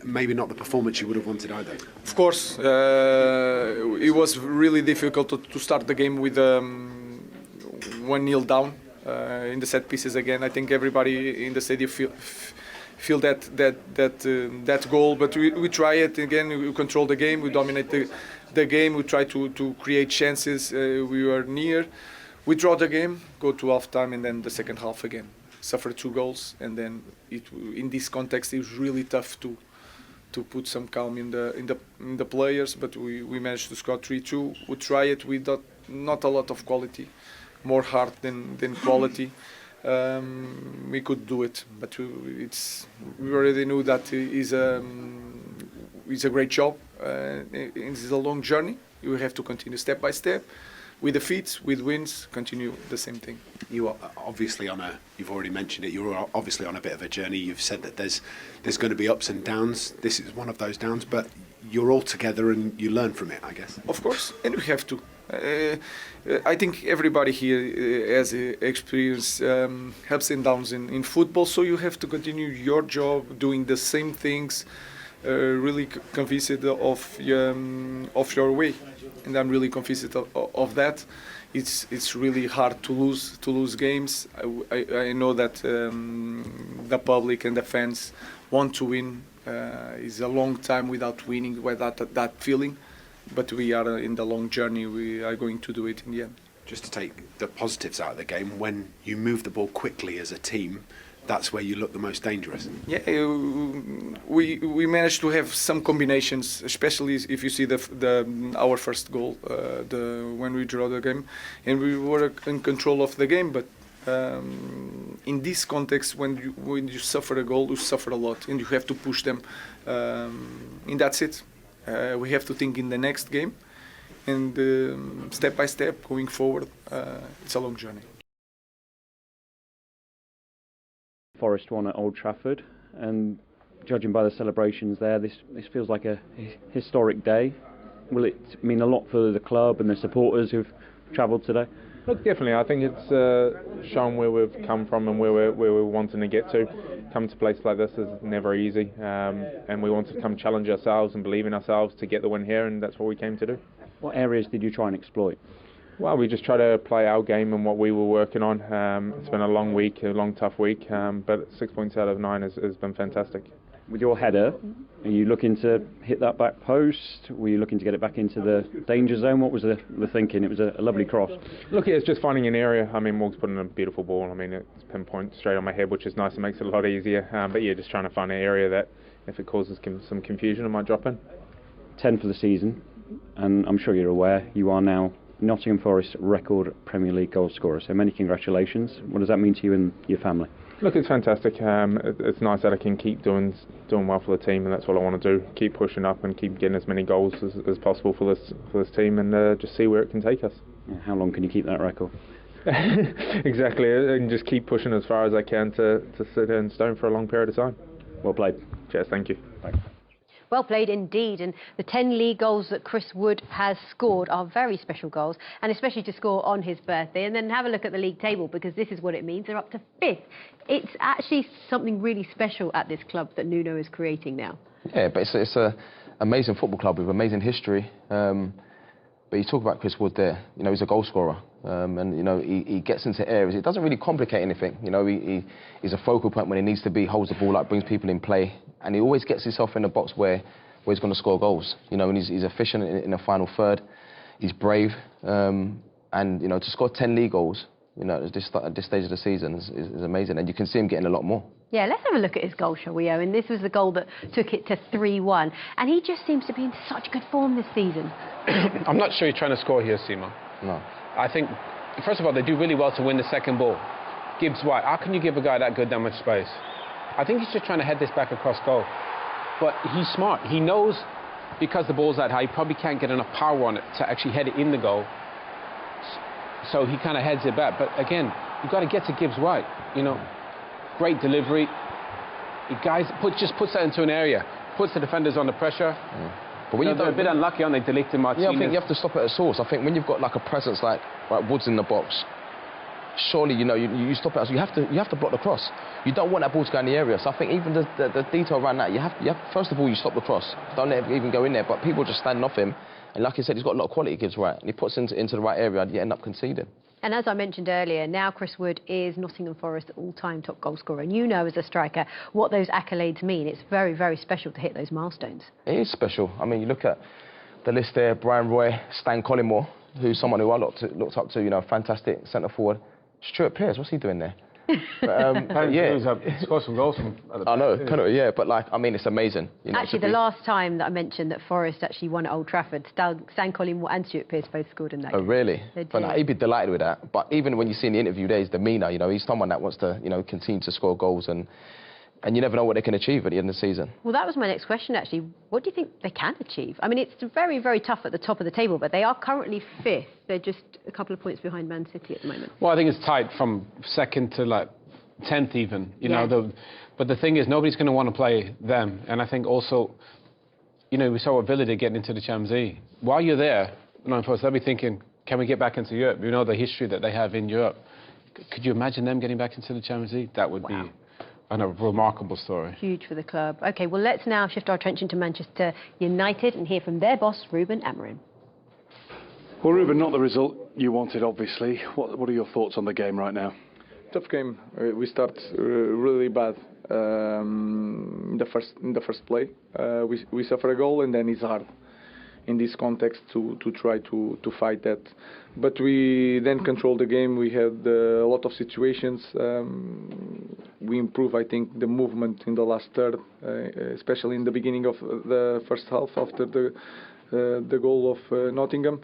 maybe not the performance you would have wanted either. Of course, it was really difficult to start the game with 1-0 down in the set pieces again. I think everybody in the stadium feel that goal, but we try it again. We control the game, we dominate the game, we try to create chances. We were near. We draw the game, go to half time, and then the second half again. Suffer 2 goals, and then in this context it was really tough to put some calm in the players, but we managed to score 3-2. We try it with not a lot of quality, more heart than quality. We could do it, but we already knew that it's a great job. It's a long journey. You have to continue step by step, with defeats, with wins, continue the same thing. You are obviously you've already mentioned it, you're obviously on a bit of a journey. You've said that there's going to be ups and downs. This is one of those downs, but you're all together and you learn from it, I guess. Of course, and we have to. I think everybody here has experienced ups and downs in football, so you have to continue your job, doing the same things, really convinced of your way. And I'm really convinced of that. It's really hard to lose games. I know that the public and the fans want to win. It's a long time without winning, without that feeling. But we are in the long journey. We are going to do it in the end. Just to take the positives out of the game, when you move the ball quickly as a team, that's where you look the most dangerous. Yeah, we managed to have some combinations, especially if you see our first goal, when we draw the game, and we were in control of the game. But in this context, when you suffer a goal, you suffer a lot, and you have to push them. And that's it. We have to think in the next game, and step by step, going forward. It's a long journey. Forest won at Old Trafford, and judging by the celebrations there, this feels like a historic day. Will it mean a lot for the club and the supporters who've travelled today? Look, definitely. I think it's shown where we've come from and where we're wanting to get to. Come to a place like this is never easy, and we want to come challenge ourselves and believe in ourselves to get the win here, and that's what we came to do. What areas did you try and exploit? Well, we just try to play our game and what we were working on. It's been a long week, a long tough week, but 6 points out of 9 has been fantastic. With your header, are you looking to hit that back post? Were you looking to get it back into the danger zone? What was the thinking? It was a lovely cross. Look, it's just finding an area. I mean, Morg's put in a beautiful ball. I mean, it's pinpoint straight on my head, which is nice. It makes it a lot easier. But yeah, just trying to find an area that if it causes some confusion, it might drop in. 10 for the season, and I'm sure you're aware you are now Nottingham Forest record Premier League goal scorer. So many congratulations. What does that mean to you and your family? Look, it's fantastic. It's nice that I can keep doing well for the team, and that's what I want to do. Keep pushing up and keep getting as many goals as possible for this team, and just see where it can take us. How long can you keep that record? Exactly, and just keep pushing as far as I can to sit in stone for a long period of time. Well played. Cheers, thank you. Thanks. Well played indeed, and the 10 league goals that Chris Wood has scored are very special goals, and especially to score on his birthday. And then have a look at the league table, because this is what it means. They're up to 5th. It's actually something really special at this club that Nuno is creating now. Yeah, but it's an amazing football club with amazing history. But you talk about Chris Wood there, you know, he's a goal scorer. And, you know, he gets into areas. It doesn't really complicate anything. You know, he's a focal point when he needs to be, holds the ball up, brings people in play. And he always gets himself in the box where he's going to score goals. You know, and he's efficient in the final third. He's brave. And, you know, to score 10 league goals, you know, at this stage of the season is amazing. And you can see him getting a lot more. Yeah, let's have a look at his goal, shall we, Owen? This was the goal that took it to 3-1. And he just seems to be in such good form this season. I'm not sure he's trying to score here, Sima. No. I think, first of all, they do really well to win the second ball. Gibbs White, how can you give a guy that good that much space? I think he's just trying to head this back across goal. But he's smart. He knows, because the ball's that high, he probably can't get enough power on it to actually head it in the goal. So he kind of heads it back. But again, you've got to get to Gibbs White. You know, great delivery. The guy just puts that into an area, puts the defenders under pressure. Yeah. But when they're a bit unlucky, aren't they, Delicted Martinez? Yeah, I think you have to stop at a source. I think when you've got like a presence like Woods in the box, surely, you know, you stop it. So you have to block the cross. You don't want that ball to go in the area. So I think even the detail around that, you have first of all, you stop the cross. Don't let it even go in there. But people just standing off him. And like I said, he's got a lot of quality, gives right. And he puts into the right area, and you end up conceding. And as I mentioned earlier, now Chris Wood is Nottingham Forest's all-time top goal scorer. And you know, as a striker, what those accolades mean. It's very, very special to hit those milestones. It is special. I mean, you look at the list there, Brian Roy, Stan Collymore, who's someone who I looked up to, you know, fantastic centre forward. Stuart Pearce, what's he doing there? But, yeah, scored some goals from. I know, yeah, but like, I mean, it's amazing. You know, actually, the last time that I mentioned that Forest actually won at Old Trafford, Stan Collymore and Stuart Pearce both scored in that game. Oh, really? They did. But like, he'd be delighted with that. But even when you see in the interview there, his demeanour, you know, he's someone that wants to, you know, continue to score goals, and you never know what they can achieve at the end of the season. Well, that was my next question, actually. What do you think they can achieve? I mean, it's very, very tough at the top of the table, but they are currently 5th. They're just a couple of points behind Man City at the moment. Well, I think it's tight from 2nd to like 10th even. You know, but the thing is, nobody's going to want to play them. And I think also, you know, we saw what Villa did getting into the Champions League. While you're there, they'll be thinking, can we get back into Europe? You know the history that they have in Europe. Could you imagine them getting back into the Champions League? That would be a remarkable story. Huge for the club. OK, well, let's now shift our attention to Manchester United and hear from their boss, Ruben Amorim. Well, Ruben, not the result you wanted, obviously. What are your thoughts on the game right now? Tough game. We start really bad in the first play. We suffer a goal, and then it's hard in this context to try to fight that. But we then controlled the game. We had a lot of situations. We improved, I think, the movement in the last third, especially in the beginning of the first half after the goal of Nottingham.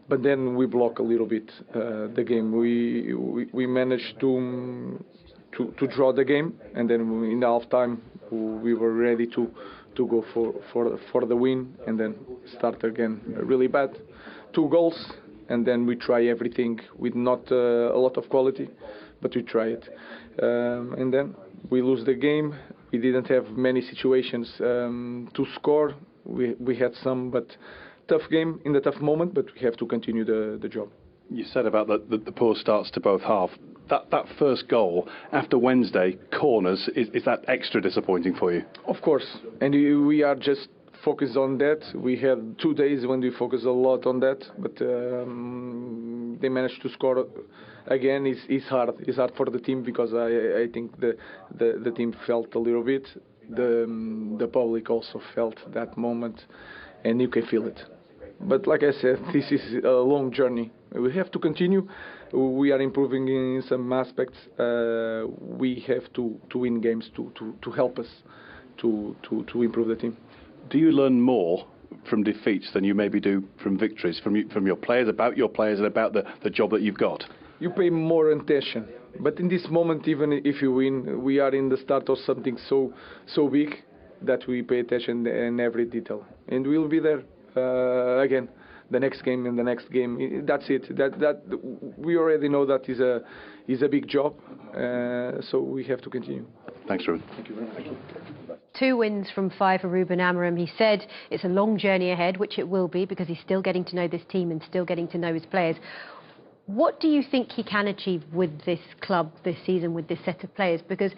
But then we block a little bit the game. We managed to draw the game, and then in the half time we were ready to go for the win, and then start again really bad. 2 goals, and then we try everything with not a lot of quality, but we try it, and then we lose the game. We didn't have many situations to score. We had some, but tough game in the tough moment, but we have to continue the job. You said about the poor starts to both half. That first goal after Wednesday, corners, is that extra disappointing for you? Of course, and we are just focused on that. We had 2 days when we focused a lot on that, but they managed to score again. It's hard. It's hard for the team, because I think the team felt a little bit. The public also felt that moment, and you can feel it. But like I said, this is a long journey. We have to continue. We are improving in some aspects. We have to win games to help us to improve the team. Do you learn more from defeats than you maybe do from victories, from your players, about your players, and about the job that you've got? You pay more attention. But in this moment, even if you win, we are in the start of something so big that we pay attention in every detail. And we'll be there. Again, the next game and the next game. That's it. That we already know that is a big job. So we have to continue. Thanks, Ruben. Thank you very much. 2 wins from 5 for Ruben Amorim. He said it's a long journey ahead, which it will be, because he's still getting to know this team and still getting to know his players. What do you think he can achieve with this club this season, with this set of players? Because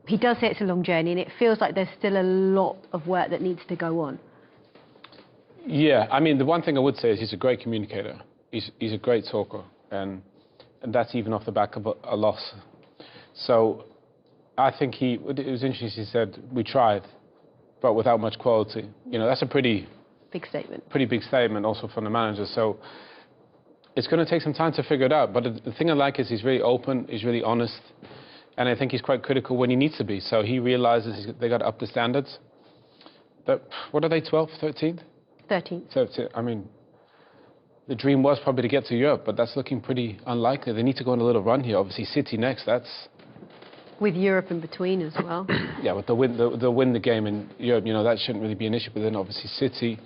he does say it's a long journey, and it feels like there's still a lot of work that needs to go on. Yeah, I mean, the one thing I would say is he's a great communicator. He's a great talker, and that's even off the back of a loss. So I think it was interesting, he said, we tried, but without much quality. You know, that's a pretty big statement. Pretty big statement also from the manager. So it's going to take some time to figure it out. But the thing I like is he's really open, he's really honest, and I think he's quite critical when he needs to be. So he realizes they got to up the standards. But what are they, 12th, 13th? 13th. I mean, the dream was probably to get to Europe, but that's looking pretty unlikely. They need to go on a little run here. Obviously, City next. That's with Europe in between as well. Yeah, but they'll win the game in Europe. You know, that shouldn't really be an issue. But then obviously City.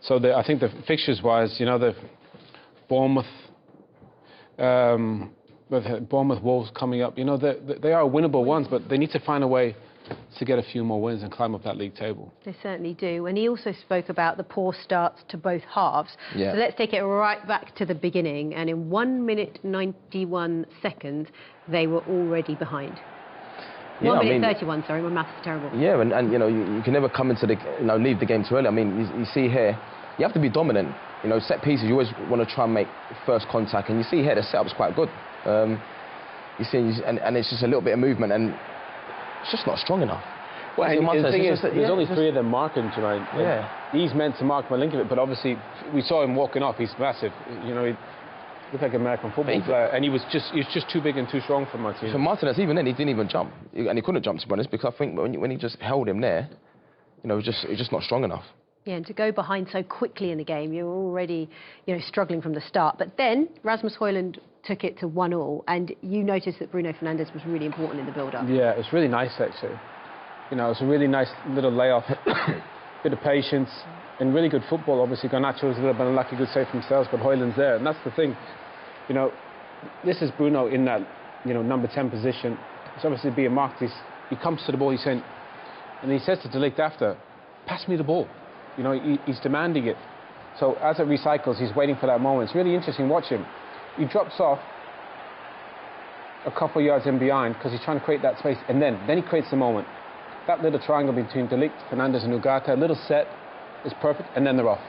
So I think the fixtures-wise, you know, the Bournemouth, with Bournemouth Wolves coming up. You know, they are winnable ones, but they need to find a way to get a few more wins and climb up that league table. They certainly do. And he also spoke about the poor starts to both halves. Yeah. So let's take it right back to the beginning. And in 1 minute 91 seconds, they were already behind. Yeah, 1 minute 31, sorry, my maths is terrible. Yeah, and you know, you can never come into the, leave the game too early. I mean, you see here, you have to be dominant. You know, set pieces, you always want to try and make first contact. And you see here, the setup's quite good. You see, and it's just a little bit of movement, and it's just not strong enough. Well, and the thing is, there's only 3 of them marking, Jermaine. Yeah. He's meant to mark Milinkovic, but obviously we saw him walking off. He's massive. You know, he looked like an American football player, and he was just too big and too strong for Martinez. So Martinez, even then, he didn't even jump, and he couldn't jump, to be honest, because I think when he just held him there, you know, it's just not strong enough. Yeah, and to go behind so quickly in the game, you're already, you know, struggling from the start. But then Rasmus Højlund took it to 1-1, and you noticed that Bruno Fernandes was really important in the build-up. Yeah, it was really nice, actually. You know, it was a really nice little layoff, bit of patience, and really good football. Obviously, Garnacho was a little bit unlucky, good save from themselves, but Højlund's there, and that's the thing. You know, this is Bruno in that, you know, number 10 position. He's obviously being marked. He comes to the ball, he's saying, and he says to De Ligt after, pass me the ball. You know, he's demanding it. So as it recycles, he's waiting for that moment. It's really interesting. Watch him. He drops off a couple of yards in behind because he's trying to create that space, and then he creates the moment. That little triangle between De Ligt, Fernandes and Ugarte, a little set is perfect, and then they're off.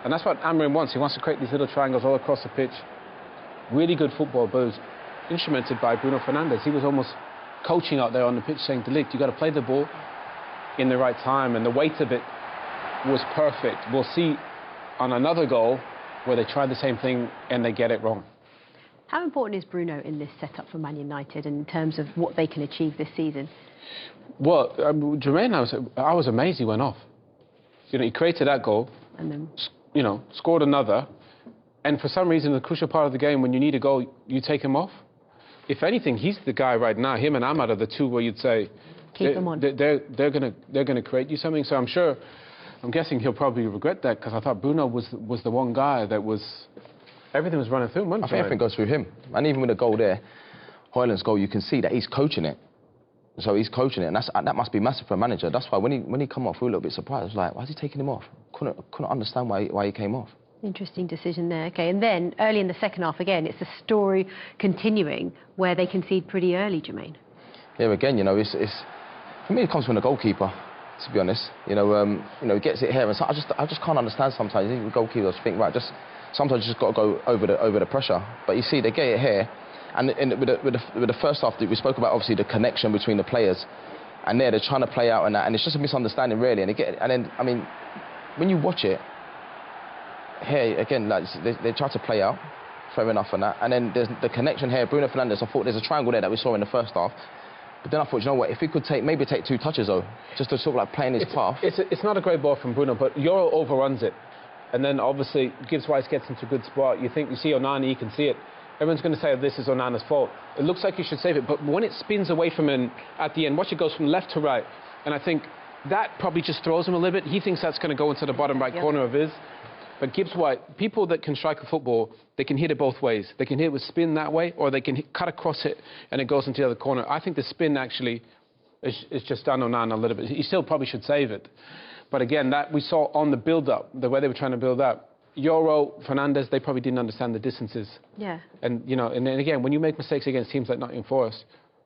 And that's what Amorim wants. He wants to create these little triangles all across the pitch. Really good football, but it was instrumented by Bruno Fernandes. He was almost coaching out there on the pitch, saying, De Ligt, you've got to play the ball in the right time, and the weight of it was perfect. We'll see on another goal where they try the same thing and they get it wrong. How important is Bruno in this setup for Man United in terms of what they can achieve this season? Well, Jermaine, I was amazed he went off. You know, he created that goal, And then, you know, scored another, and for some reason, the crucial part of the game, when you need a goal, you take him off. If anything, he's the guy right now. Him and Ahmad are the two where you'd say keep them on. They're gonna create you something. So I'm guessing he'll probably regret that, because I thought Bruno was the one guy that was, everything was running through him, wasn't it? I think everything goes through him. And even with the goal there, Højlund's goal, you can see that he's coaching it. So he's coaching it, and that must be massive for a manager. That's why when he come off, we were a little bit surprised. I was like, why is he taking him off? Couldn't understand why he came off. Interesting decision there. Okay, and then early in the second half, again, it's the story continuing where they concede pretty early, Jermaine. Yeah, again, you know, it's for me, it comes from the goalkeeper. To be honest, you know, he gets it here, and so I just can't understand sometimes. Even goalkeepers think, right, sometimes you just got to go over the pressure. But you see, they get it here, and with the first half, we spoke about obviously the connection between the players, and they're trying to play out and that, and it's just a misunderstanding really. And then I mean, when you watch it here again, like they try to play out, fair enough, and that, and then there's the connection here. Bruno Fernandes, I thought there's a triangle there that we saw in the first half. But then I thought, you know what, if he could maybe take 2 touches though, just to sort of like play in his path. It's not a great ball from Bruno, but Euro overruns it. And then obviously Gibbs-White gets into a good spot. You see Onana, you can see it. Everyone's going to say this is Onana's fault. It looks like he should save it, but when it spins away from him at the end, watch it goes from left to right. And I think that probably just throws him a little bit. He thinks that's going to go into the bottom right corner of his. But Gibbs-White, people that can strike a football, they can hit it both ways. They can hit it with spin that way, or they can cut across it and it goes into the other corner. I think the spin actually is just done Onana a little bit. He still probably should save it. But again, that we saw on the build-up, the way they were trying to build up. Euro, Fernandes, they probably didn't understand the distances. Yeah. And, you know, and then again, when you make mistakes against teams like Nottingham Forest,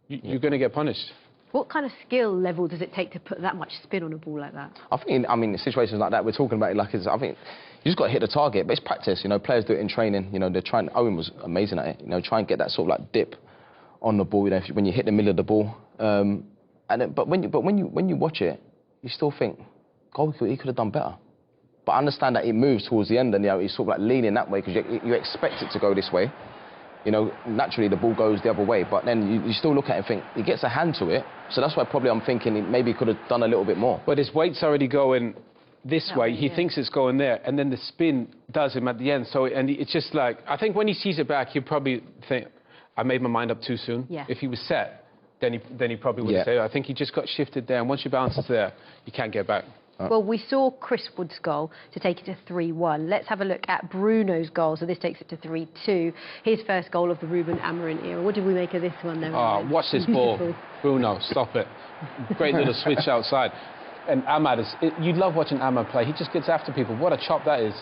you're going to get punished. What kind of skill level does it take to put that much spin on a ball like that? I mean, in situations like that, we're talking about it like I think you just got to hit the target. But it's practice, you know. Players do it in training. You know, they're trying. Owen was amazing at it. You know, try and get that sort of like dip on the ball. You know, when you hit the middle of the ball. But when you watch it, you still think, God, he could have done better. But I understand that it moves towards the end, and you know, he's sort of like leaning that way because you expect it to go this way. You know, naturally the ball goes the other way, but then you still look at it and think, he gets a hand to it, so that's why probably I'm thinking maybe he could have done a little bit more. But his weight's already going this way, he thinks it's going there, and then the spin does him at the end, so, and it's just like, I think when he sees it back, he'll probably think, I made my mind up too soon. Yeah. If he was set, then he probably would have said, I think he just got shifted there, and once your balance is there, you can't get back. Well, we saw Chris Wood's goal to take it to 3-1. Let's have a look at Bruno's goal. So this takes it to 3-2. His first goal of the Ruben Amorim era. What did we make of this one, then? Oh, watch this ball. Bruno, stop it. Great little switch outside. And Ahmad, you love watching Ahmad play. He just gets after people. What a chop that is.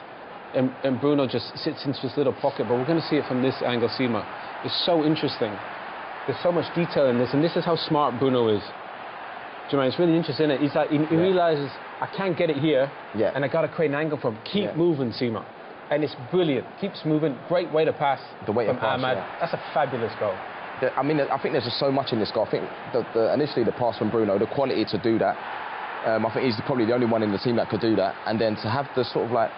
And Bruno just sits into his little pocket. But we're going to see it from this angle, Seema. It's so interesting. There's so much detail in this. And this is how smart Bruno is. Do you know, it's really interesting, isn't it? He's like, he realises, I can't get it here, and I got to create an angle from. Keep moving, Seema. And it's brilliant. Keeps moving. Great way to pass. The way to pass, Ahmad. That's a fabulous goal. I mean, I think there's just so much in this goal. I think initially the pass from Bruno, the quality to do that. I think he's probably the only one in the team that could do that. And then to have the sort of like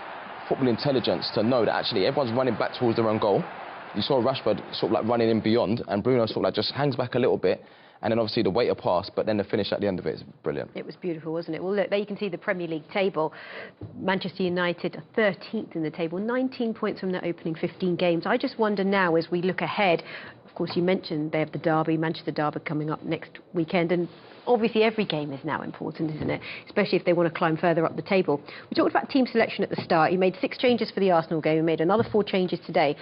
football intelligence to know that actually everyone's running back towards their own goal. You saw Rashford sort of like running in beyond, and Bruno sort of like just hangs back a little bit. And then obviously the way to pass, but then the finish at the end of it is brilliant. It was beautiful, wasn't it? Well, look, there you can see the Premier League table. Manchester United are 13th in the table, 19 points from their opening 15 games. I just wonder now, as we look ahead, of course, you mentioned they have the derby, Manchester derby coming up next weekend, and obviously every game is now important, isn't it? Especially if they want to climb further up the table. We talked about team selection at the start. He made 6 changes for the Arsenal game. He made another 4 changes today.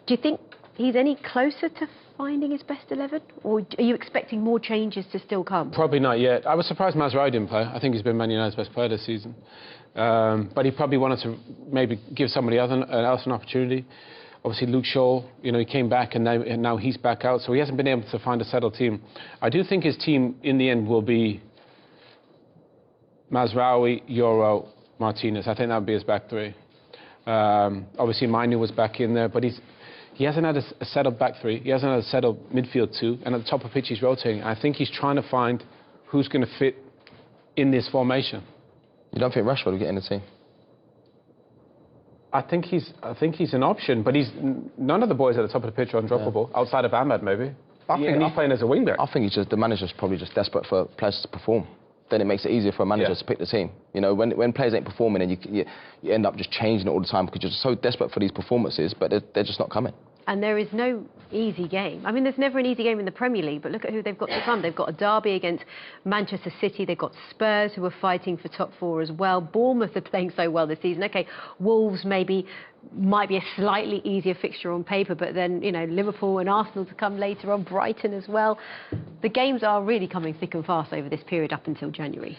Do you think he's any closer to finding his best 11, or are you expecting more changes to still come? Probably not yet. I was surprised Mazraoui didn't play. I think he's been Man United's best player this season. But he probably wanted to maybe give somebody else an opportunity. Obviously, Luke Shaw, you know, he came back and now he's back out, so he hasn't been able to find a settled team. I do think his team, in the end, will be Mazraoui, Euro, Martinez. I think that would be his back 3. Obviously, Mainu was back in there, but he hasn't had a settled back 3. He hasn't had a settled midfield 2. And at the top of the pitch, he's rotating. I think he's trying to find who's going to fit in this formation. You don't think Rashford will get in the team? I think he's an option, but none of the boys at the top of the pitch are undroppable, outside of Ahmad, maybe. And he's playing as a wing-back. I think the manager's probably just desperate for players to perform. Then it makes it easier for a manager to pick the team. You know, when players ain't performing, and you end up just changing it all the time because you're just so desperate for these performances, but they're just not coming. And there is no easy game. I mean, there's never an easy game in the Premier League, but look at who they've got to come. They've got a derby against Manchester City. They've got Spurs, who are fighting for top 4 as well. Bournemouth are playing so well this season. OK, Wolves might be a slightly easier fixture on paper, but then, you know, Liverpool and Arsenal to come later on, Brighton as well. The games are really coming thick and fast over this period up until January.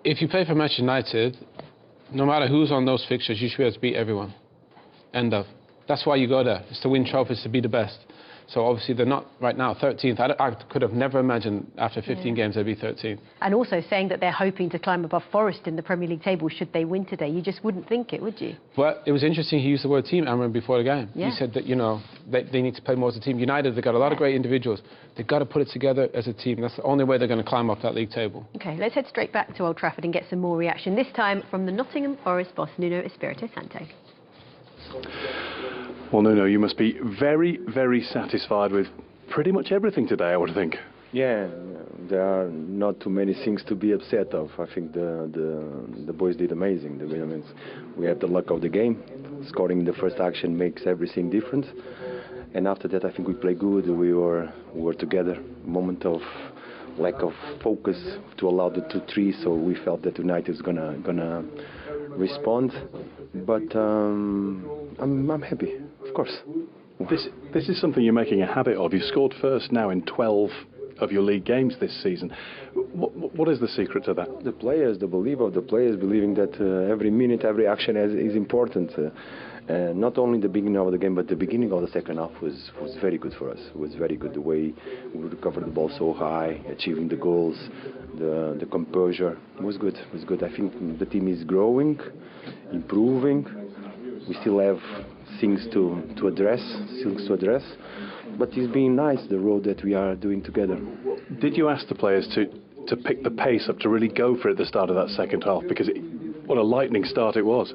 If you play for Manchester United, no matter who's on those fixtures, you should be able to beat everyone. End of. That's why you go there. It's to win trophies, to be the best. So obviously they're not right now 13th. I could have never imagined after 15 games they'd be 13th. And also saying that they're hoping to climb above Forest in the Premier League table should they win today. You just wouldn't think it, would you? But it was interesting he used the word team, Amorim, before the game. Yeah. He said that, you know, they need to play more as a team. United, they've got a lot of great individuals. They've got to put it together as a team. That's the only way they're going to climb up that league table. OK, let's head straight back to Old Trafford and get some more reaction, this time from the Nottingham Forest boss, Nuno Espirito Santo. Well, Nuno, you must be very, very satisfied with pretty much everything today, I would think. Yeah, there are not too many things to be upset of. I think the boys did amazing. We had the luck of the game. Scoring the first action makes everything different. And after that, I think we played good. We were together. Moment of lack of focus to allow the 2-3. So we felt that United is gonna respond. But I'm happy, of course. This is something you're making a habit of. You've scored first now in 12 of your league games this season. What is the secret to that? The players, the belief of the players, believing that every minute, every action is important. Not only the beginning of the game, but the beginning of the second half was very good for us. It was very good, the way we recovered the ball so high, achieving the goals, the composure. It was good. It was good. I think the team is growing, improving. We still have things to address, but it's been nice, the road that we are doing together. Did you ask the players to pick the pace up, to really go for it at the start of that second half? Because what a lightning start it was.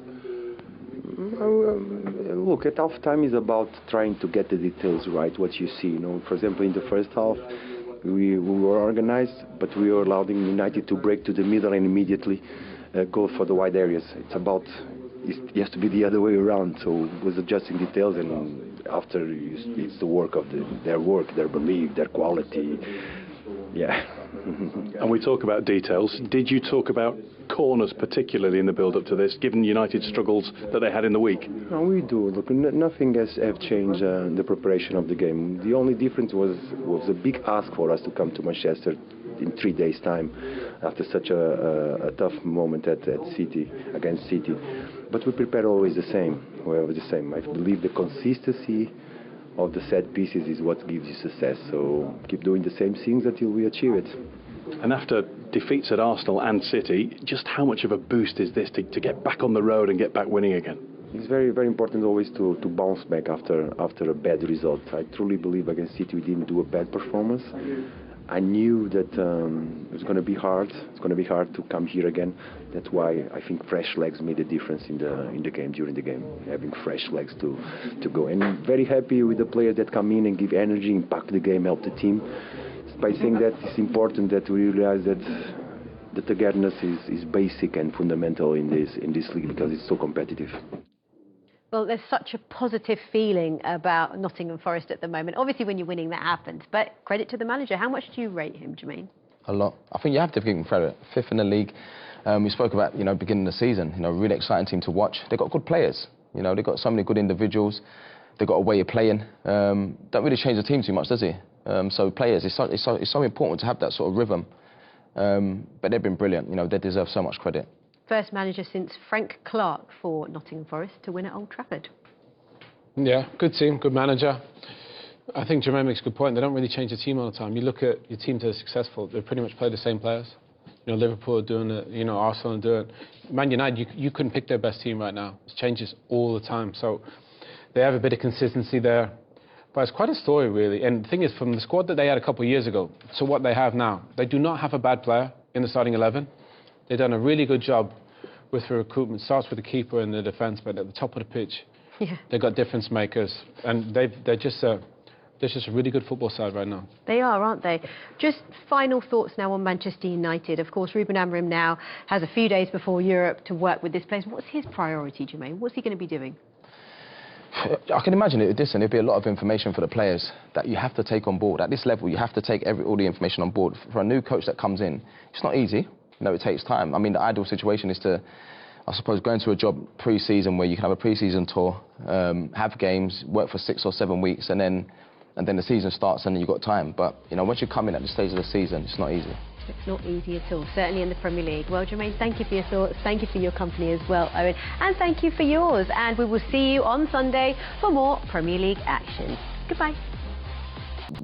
Look, at half time is about trying to get the details right, what you see. You know, for example, in the first half, we were organized, but we were allowing United to break to the middle and immediately go for the wide areas. It has to be the other way around, so it was adjusting details, and after it's the work of their work, their belief, their quality. Yeah. And we talk about details. Did you talk about corners particularly in the build-up to this, given United's struggles that they had in the week? No, we do. Look, nothing has changed the preparation of the game. The only difference was a big ask for us to come to Manchester in 3 days' time after such a tough moment at City, against City. But we prepare always the same. We're always the same. I believe the consistency of the set pieces is what gives you success. So keep doing the same things until we achieve it. And after defeats at Arsenal and City, just how much of a boost is this to get back on the road and get back winning again? It's very, very important always to bounce back after a bad result. I truly believe against City we didn't do a bad performance. I knew that it was going to be hard. It's going to be hard to come here again. That's why I think fresh legs made a difference in the game, during the game. Having fresh legs to go. And very happy with the players that come in and give energy, impact the game, help the team. By saying that, it's important that we realize that the togetherness is basic and fundamental in this league because it's so competitive. Well, there's such a positive feeling about Nottingham Forest at the moment. Obviously, when you're winning, that happens. But credit to the manager. How much do you rate him, Jermaine? A lot. I think you have to give him credit. 5th in the league. We spoke about, beginning of the season. Really exciting team to watch. They've got good players. They've got so many good individuals. They've got a way of playing. Don't really change the team too much, does he? So players, it's so important to have that sort of rhythm. But they've been brilliant. They deserve so much credit. First manager since Frank Clark for Nottingham Forest to win at Old Trafford. Yeah, good team, good manager. I think Jermaine makes a good point. They don't really change the team all the time. You look at your teams that are successful, they pretty much play the same players. Liverpool are doing it, Arsenal are doing it. Man United, you couldn't pick their best team right now. It changes all the time. So they have a bit of consistency there. But it's quite a story, really. And the thing is, from the squad that they had a couple of years ago to what they have now, they do not have a bad player in the starting 11. They've done a really good job with the recruitment. Starts with the keeper and the defence, but at the top of the pitch, they've got difference makers. And they're just a really good football side right now. They are, aren't they? Just final thoughts now on Manchester United. Of course, Ruben Amorim now has a few days before Europe to work with this place. What's his priority, Jermaine? What's he going to be doing? I can imagine there'd be a lot of information for the players that you have to take on board. At this level, you have to take all the information on board. For a new coach that comes in, it's not easy. It takes time. I mean, the ideal situation is to, I suppose, go into a job pre-season where you can have a pre-season tour, have games, work for 6 or 7 weeks, and then the season starts and then you've got time. But, once you come in at this stage of the season, it's not easy. It's not easy at all, certainly in the Premier League. Well, Jermaine, thank you for your thoughts. Thank you for your company as well, Owen. And thank you for yours. And we will see you on Sunday for more Premier League action. Goodbye.